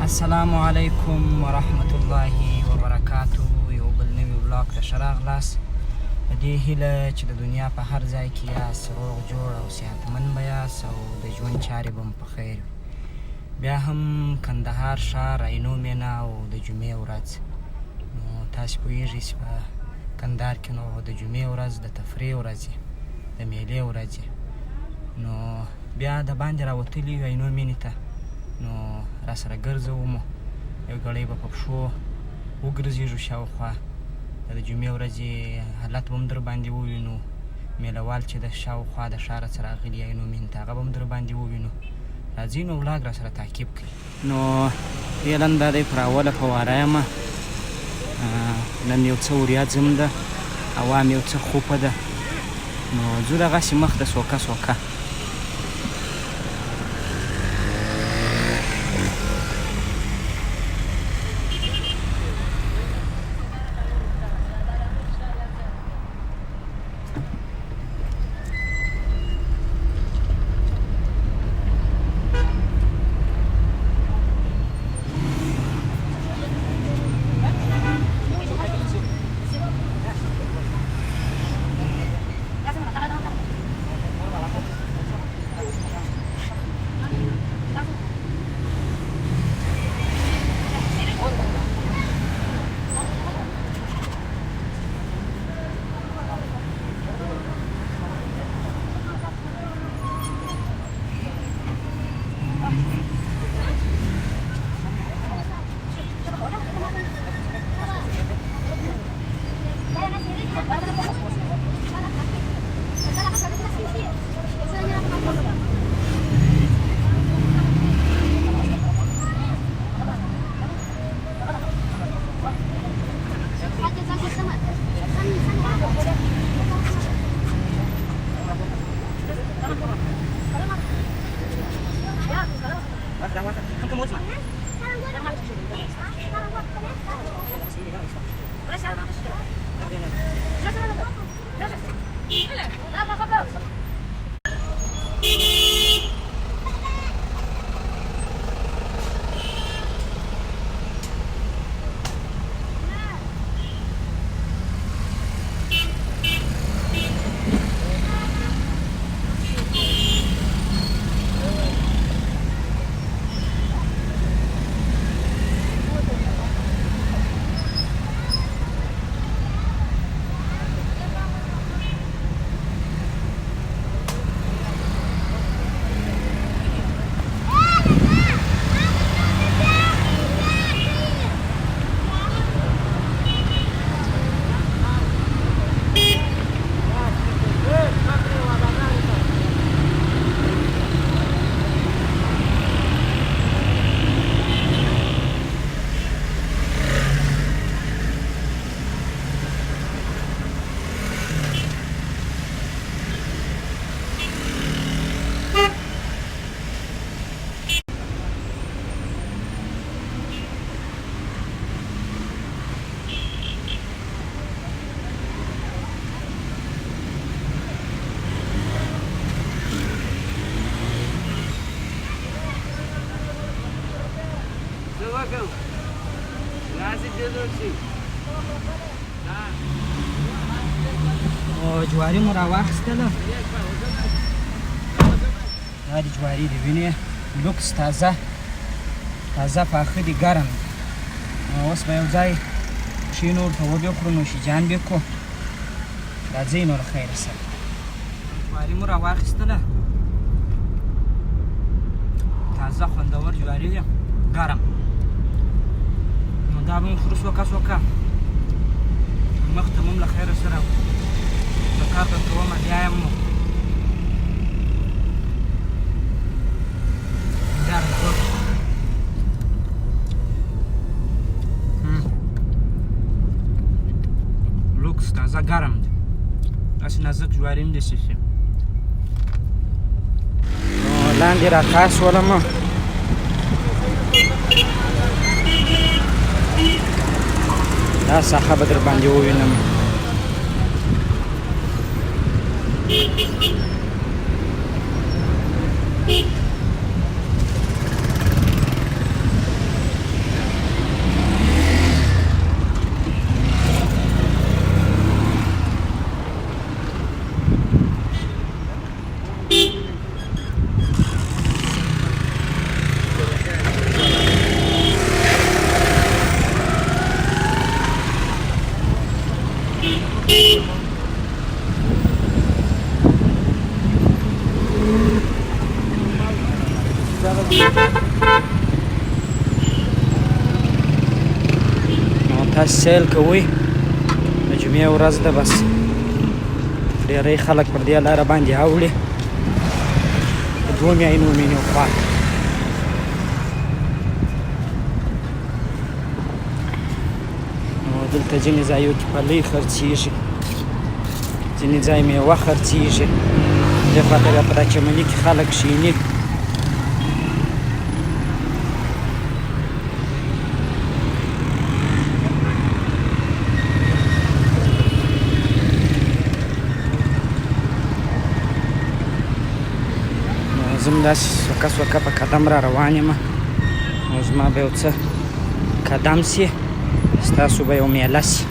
السلام علیکم ورحمت الله وبرکاتو. یو بل نوي ولاګ ته ښه راغلاست. په دې هیله چې د دنیا په هر ځای کې یاست روغ جوړ او صحتمند به یاست او د ژوند چارې به مو په خیر وي. بیا هم کندهار ښار عینو مینا او د جمعې ورځ، نو تاسې پوهېږئ چې په کندهار کې نو د جمعې ورځ د تفریح ورځ وي، د میلې ورځ وي. نو بیا د باندې راوتلي یو عینو مینې ته، نو را سره ګرځوو مو، یو ګړی به په پښو وګرځېږو شاوخوا. د جمعې ورځې حالت به هم در باندې ووینو، میله وال چې د شاوخوا د ښاره څخه راغلي عینو مینې ته هغه به هم در باندې ووینو. راځئ نو ولاګ را سره تعقیب کړئ. نو فعلا دا دی پر اوله فواره یم، نن یو څه وریځم ده، هوا مې یو څه خوپه ده، نو ځو دغسې مخ ته سوکه سوکه. جواري مو راواخیستله، دا د جواري د وینې لوکس تازه پاخه دي، ګرم دي. اوس به یو ځای کښېنو، ورته وبې خورو، نوشیجان بې کړو. راځئ نو له خیره سره. جواري مو راواخیستله، تازه خوندور جواري دي، ګرم. نو دا به مو خورو سوکه سوکه، مخ ته مو هم له خیره سره کار به کوم، بیا یم نو لوکس تازه ګرم دی، داسې نازک جواري هم داسې شي. نو لاندې راکا شولم، دا ساحه به در باندې ووینم. تاسو سیل کوئ د جمعې ورځ ده بس ډېری خلک پر دې لاره باندې اوړي د 2 مینو خوا نو دلته ځینې ځایو کې پلۍ خرڅېږي ځینې ځای میوه خرڅېږي دې خواته بیا په دا چمني کې خلک کښېني زه هم داسې سوکه سوکه په قدم را روان یم او زما به یو څه قدم سي ستاسو به یو میله سي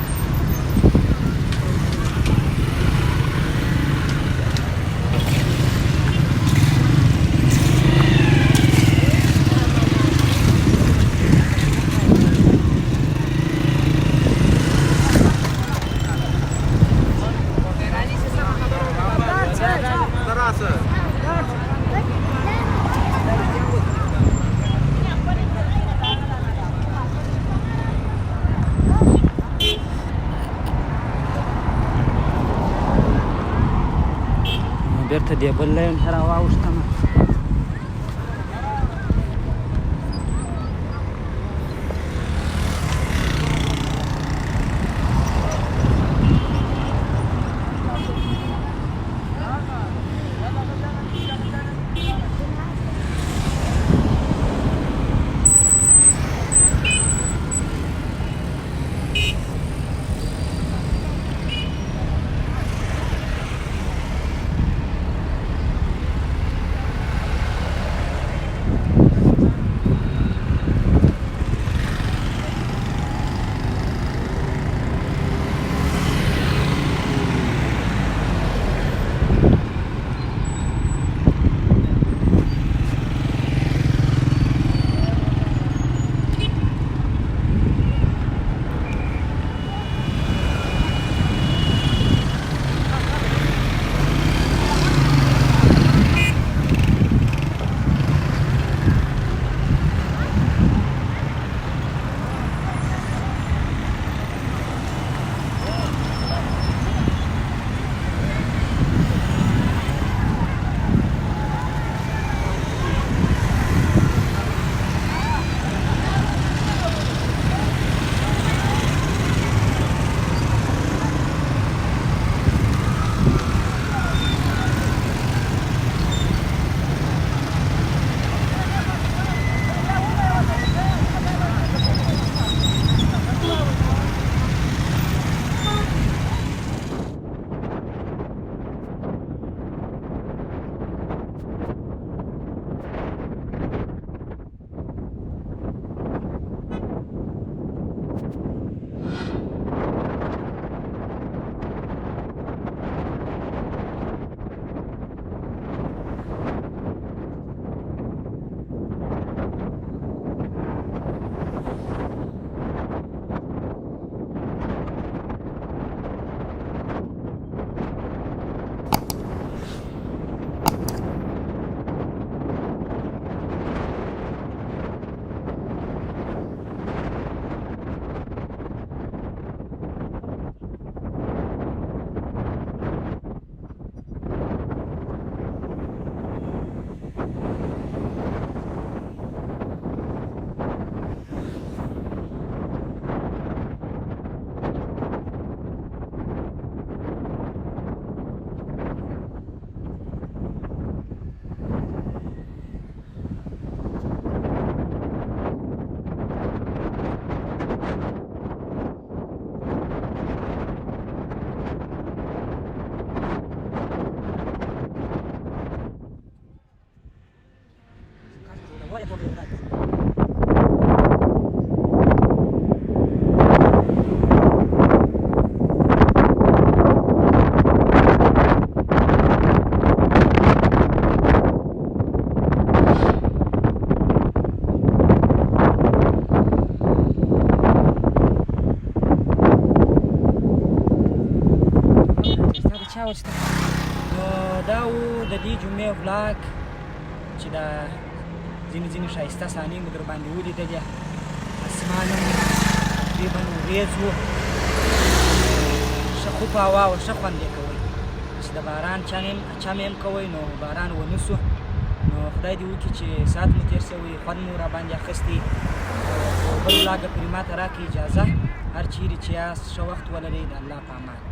بیرته دې بل لاین ته راواوښتم راوسته. نو دا و د دې جمعې ولاګ چې دا ځینې ښایسته صحنې مو در باندې ولیدلې. اسمان هم تقریبا وریځ وو، ښه خوپ هوا وه، ښه خوند یې کوئ. چې د باران چم هم کوئ نو باران ونه سو، نو خدای دې وکړي چې ساعت مو تېر شوی، خوند مو راباندې اخیستی. بل ولاګه پرې ماته راکړي اجازه، هر چیرې چې یاست ښه وخت ولرئ. د الله په امان.